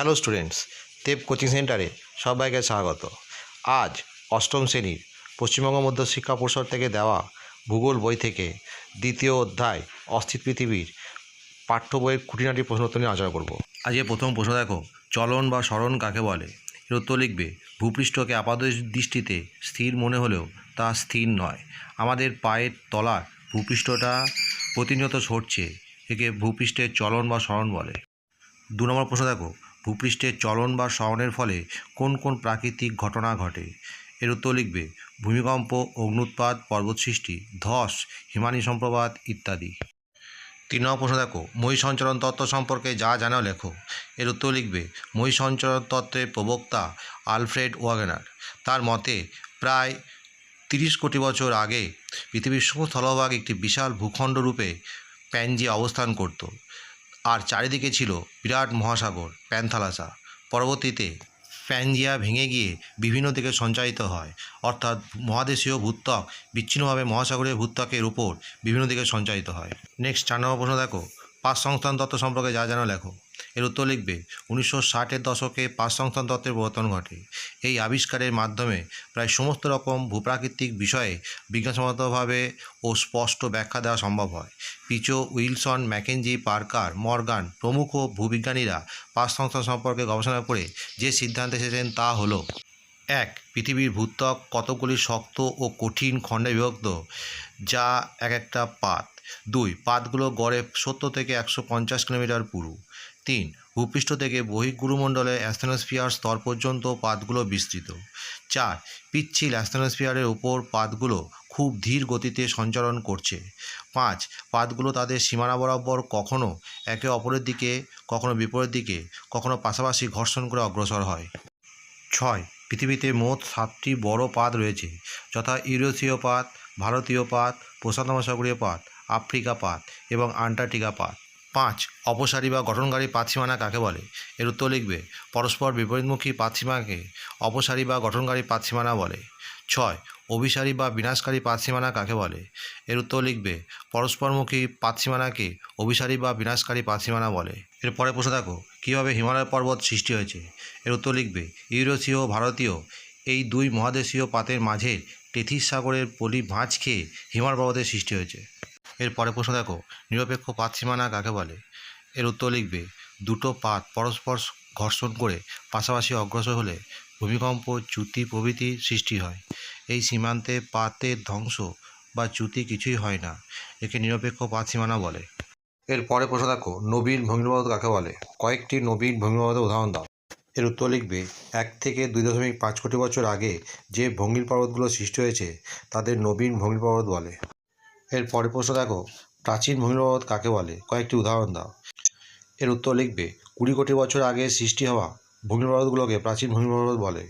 Hello students, দেব coaching সেন্টারে সবাইকে স্বাগত। আজ অষ্টম শ্রেণীর পশ্চিমবঙ্গ মধ্য শিক্ষা পর্ষদ থেকে দেওয়া ভূগোল বই থেকে দ্বিতীয় অধ্যায় অস্থির পৃথিবীর পাঠ্য বইয়ের খুঁটিনাটি প্রশ্নোত্তর নিয়ে আলোচনা করব। আজ প্রথম প্রশ্ন দেখো, চলন বা সরণ কাকে বলে? এর উত্তর লিখবে, ভূপৃষ্ঠকে আপাত দৃষ্টিতে স্থির মনে হলেও তা স্থির নয়। আমাদের পায়ের তলার ভূপৃষ্ঠটা প্রতিনিয়ত সরছে, একে ভূপৃষ্ঠের চলন বা সরণ বলে। 2 নম্বর প্রশ্ন দেখো, ভূপৃষ্ঠের চলন বা সরণের ফলে কোন কোন প্রাকৃতিক ঘটনা ঘটে? এর উত্তর লিখবে, ভূমিকম্প, অগ্ন্যুৎপাত, পর্বত সৃষ্টি, ধস, হিমানি সম্প্রপাত ইত্যাদি। 3 নম্বর প্রশ্ন দেখো, মহী সঞ্চরণ তত্ত্ব সম্পর্কে যা জানো লেখো। এর উত্তর লিখবে, মহী সঞ্চরণ তত্ত্বের প্রবক্তা আলফ্রেড ওয়াগনার। তার মতে প্রায় 30 কোটি বছর আগে পৃথিবীর সমস্ত স্থলভাগ একটি বিশাল ভূখণ্ড রূপে প্যানজিয়া অবস্থান করত, আর চারিদিকে ছিল বিরাট মহাসাগর প্যান্থালাসা। পরবর্তীতে প্যানজিয়া ভেঙে গিয়ে বিভিন্ন দিকে সঞ্চারিত হয়, অর্থাৎ মহাদেশীয় ভূত্বক বিচ্ছিন্নভাবে মহাসাগরীয় ভূত্বকের উপর বিভিন্ন দিকে সঞ্চারিত হয়। নেক্সট 4 নম্বর প্রশ্ন দেখো, পাঁচ সংস্থান তত্ত্ব সম্পর্কে যা জানো লেখো। এর উত্তর লিখবে, 1960-এর দশকে পাঁচ সংস্থান তত্ত্বের প্রবর্তন ঘটে। এই আবিষ্কারের মাধ্যমে প্রায় সমস্ত রকম ভূপ্রাকৃতিক বিষয়ে বিজ্ঞানসম্মতভাবে ও স্পষ্ট ব্যাখ্যা দেওয়া সম্ভব হয়। পিচো, উইলসন, ম্যাকেঞ্জি, পার্কার, মর্গান প্রমুখ ভূবিজ্ঞানীরা পাঁচ সংস্থান সম্পর্কে গবেষণা করে যে সিদ্ধান্তে এসেছেন তা হলো: 1. পৃথিবীর ভূত্বক কতকগুলি শক্ত ও কঠিন খণ্ডে বিভক্ত, যা এক একটা পাত। 2. পাতগুলো গড়ে 70 থেকে 150 কিলোমিটার পুরু। 3. ভূপৃষ্ঠ থেকে বহির্গুরুমণ্ডলে অ্যাস্থেনোস্ফিয়ার স্তর পর্যন্ত পাতগুলো বিস্তৃত। 4. পিচ্ছিল অ্যাস্থেনোস্ফিয়ারের ওপর পাতগুলো খুব ধীর গতিতে সঞ্চরণ করছে। 5. পাতগুলো তাদের সীমানা বরাবর কখনো একে অপরের দিকে, কখনো বিপরীত দিকে, কখনো পাশাপাশি ঘর্ষণ করে অগ্রসর হয়। 6. পৃথিবীতে মোট 7টি বড় পাত রয়েছে, যথা ইউরেশীয় পাত, ভারতীয় পাত, প্রশান্ত মহাসাগরীয় পাত, আফ্রিকা পাত এবং আন্টার্কটিকা পাত। 5. অপসারী বা গঠনকারী পাতসীমানা কাকে বলে? এর উত্তর লিখবে, পরস্পর বিপরীতমুখী পাতসীমানাকে অপসারী বা গঠনকারী পাতসীমানা বলে। 6. অভিসারী বা বিনাশকারী পাতসীমানা কাকে বলে? এর উত্তর লিখবে, পরস্পরমুখী পাতসীমানাকে অভিসারী বা বিনাশকারী পাতসীমানা বলে। এরপরে প্রশ্ন দেখো, কীভাবে হিমালয় পর্বত সৃষ্টি হয়েছে? এর উত্তর লিখবে, ইউরেশীয় ও ভারতীয় এই দুই মহাদেশীয় পাতের মাঝে টেথিস সাগরের পলি ভাঁজ খেয়ে হিমালয় পর্বতের সৃষ্টি হয়েছে। এরপরে প্রশ্ন দেখো, নিরপেক্ষ পাতসীমানা কাকে বলে? এর উত্তর লিখবে, দুটো পাত পরস্পর ঘর্ষণ করে পাশাপাশি অগ্রসর হলে ভূমিকম্প, চ্যুতি প্রভৃতি সৃষ্টি হয়। এই সীমান্তে পাতের ধ্বংস বা চ্যুতি কিছুই হয় না, একে নিরপেক্ষ পাতসীমানা বলে। এরপরে প্রশ্ন দেখো, নবীন ভঙ্গিপর্বত কাকে বলে? কয়েকটি নবীন ভঙ্গিপর্বতের উদাহরণ দাও। এর উত্তর লিখবে, 1 থেকে 2.5 কোটি বছর আগে যে ভঙ্গির পর্বতগুলো সৃষ্টি হয়েছে তাদের নবীন ভঙ্গির পর্বত বলে। এর পরের প্রশ্ন দেখো, প্রাচীন ভঙ্গির পর্বত কাকে বলে? কয়েকটি উদাহরণ দাও। এর উত্তর লিখবে, 20 কোটি বছর আগে সৃষ্টি হওয়া ভঙ্গির পর্বতগুলোকে প্রাচীন ভঙ্গির পর্বত বলে।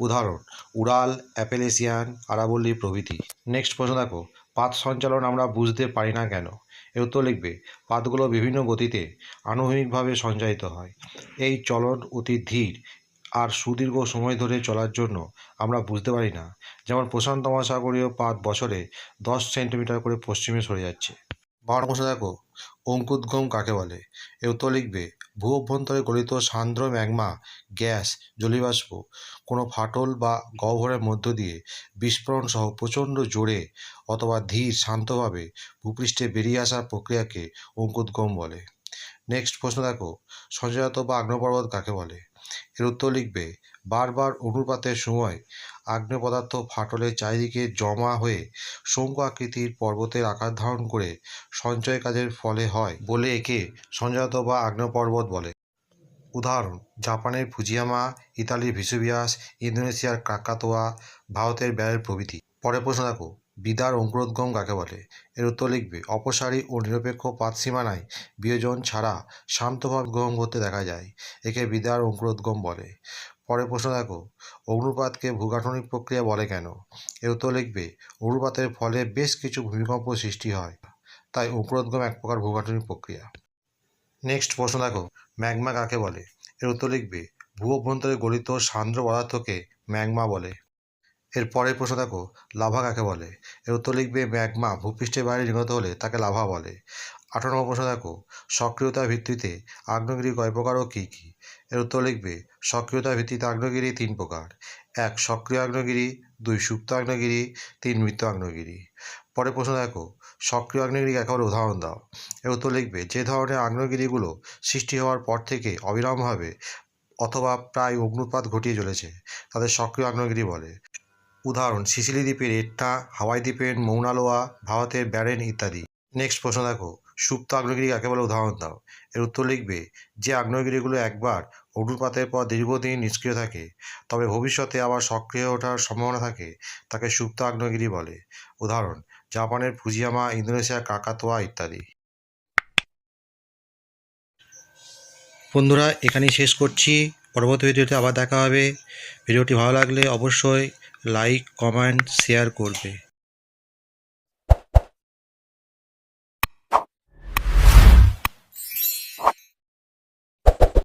উদাহরণ: উরাল, অ্যাপেলেসিয়ান, আরাবল্লী প্রভৃতি। নেক্সট প্রশ্ন দেখো, পাত সঞ্চালন আমরা বুঝতে পারি না কেন? এর উত্তর লিখবে, পাতগুলো বিভিন্ন গতিতে আনুভূমিকভাবে সঞ্চারিত হয়। এই চলন অতি ধীর আর সুদীর্ঘ সময় ধরে চলার জন্য আমরা বুঝতে পারি না। যেমন প্রশান্ত মহাসাগরীয় পাত বছরে 10 সেন্টিমিটার করে পশ্চিমে সরে যাচ্ছে। 12 প্রশ্ন দেখো, অঙ্কুদ্গম কাকে বলে? এর উত্তর লিখবে, ভূ অভ্যন্তরে গলিত সান্দ্র ম্যাগমা, গ্যাস, জলীয়বাষ্প কোনো ফাটল বা গহ্বরের মধ্য দিয়ে বিস্ফোরণ সহ প্রচণ্ড জোরে অথবা ধীর শান্তভাবে ভূপৃষ্ঠে বেরিয়ে আসার প্রক্রিয়াকে অঙ্কুদ্গম বলে। নেক্সট প্রশ্ন দেখো, সঞ্চয়জাত বা আগ্নেয়পর্বত কাকে বলে? এর উত্তর লিখবে, বারবার অগ্ন্যুৎপাতের সময় আগ্নেয় পদার্থ ফাটলের চারিদিকে জমা হয়ে শঙ্কু আকৃতির পর্বতের আকার ধারণ করে সঞ্চয় কাজের ফলে হয় বলে একে সঞ্চয়জাত বা আগ্নেয় পর্বত বলে। উদাহরণ: জাপানের ফুজিয়ামা, ইতালির ভেসুভিয়াস, ইন্দোনেশিয়ার ক্রাকাতোয়া, ভারতের ব্যারেল প্রভৃতি। পরের প্রশ্ন দেখো, বিদার অঙ্কুরোদ্গম কাকে বলে? এর উত্তর লিখবে, অপসারী ও নিরপেক্ষ পাতসীমানায় বিয়োজন ছাড়া শান্তভাবে উদ্গম করতে দেখা যায়, একে বিদার অঙ্কুরোদ্গম বলে। পরের প্রশ্ন দেখো, অগ্ন্যুৎপাতকে ভূগাঠনিক প্রক্রিয়া বলে কেন? এর উত্তর লিখবে, অগ্ন্যুৎপাতের ফলে বেশ কিছু ভূমিকম্প সৃষ্টি হয়, তাই অঙ্কুরোদ্গম এক প্রকার ভূগাঠনিক প্রক্রিয়া। নেক্সট প্রশ্ন দেখো, ম্যাগমা কাকে বলে? এর উত্তর লিখবে, ভূ অভ্যন্তরে গলিত সান্দ্র পদার্থকে ম্যাগমা বলে। এর পরের প্রশ্ন দেখো, লাভা কাকে বলে? এর উত্তর লিখবে, ম্যাগমা ভূপৃষ্ঠের বাইরে নির্গত হলে তাকে লাভা বলে। 18 নম্বর প্রশ্ন দেখো, সক্রিয়তার ভিত্তিতে আগ্নেয়গিরি কয় প্রকার ও কী কী? এর উত্তর লিখবে সক্রিয়তা ভিত্তিতে আগ্নেয়গিরি 3 প্রকার। 1 সক্রিয় আগ্নেয়গিরি, 2 সুপ্ত আগ্নেয়গিরি, 3 মৃত আগ্নেয়গিরি। পরের প্রশ্ন দেখো, সক্রিয় আগ্নেয়গিরির একেবারে উদাহরণ দাও। এর উত্তর লিখবে যে ধরনের আগ্নেয়গিরিগুলো সৃষ্টি হওয়ার পর থেকে অবিরামভাবে অথবা প্রায় অগ্নুৎপাত ঘটিয়ে চলেছে তাদের সক্রিয় আগ্নেয়গিরি বলে। উদাহরণ সিসিলি দ্বীপের এট্টা, হাওয়াই দ্বীপের মৌনা লোয়া, ভারতের ব্যারেন ইত্যাদি। নেক্সট প্রশ্ন দেখো, সুপ্ত আগ্নেয়গিরি একেবারে উদাহরণ দাও। এর উত্তর লিখবে যে আগ্নেয়গিরিগুলো একবার অগ্নুৎপাতের পর দীর্ঘদিন নিষ্ক্রিয় থাকে তবে ভবিষ্যতে আবার সক্রিয় ওঠার সম্ভাবনা থাকে তাকে সুপ্ত আগ্নেয়গিরি বলে। উদাহরণ জাপানের ফুজিয়ামা, ইন্দোনেশিয়ার কাকাতোয়া ইত্যাদি। বন্ধুরা এখানেই শেষ করছি, পরবর্তী ভিডিওতে আবার দেখা হবে। ভিডিওটি ভালো লাগলে অবশ্যই লাইক, কমেন্ট, শেয়ার করবে।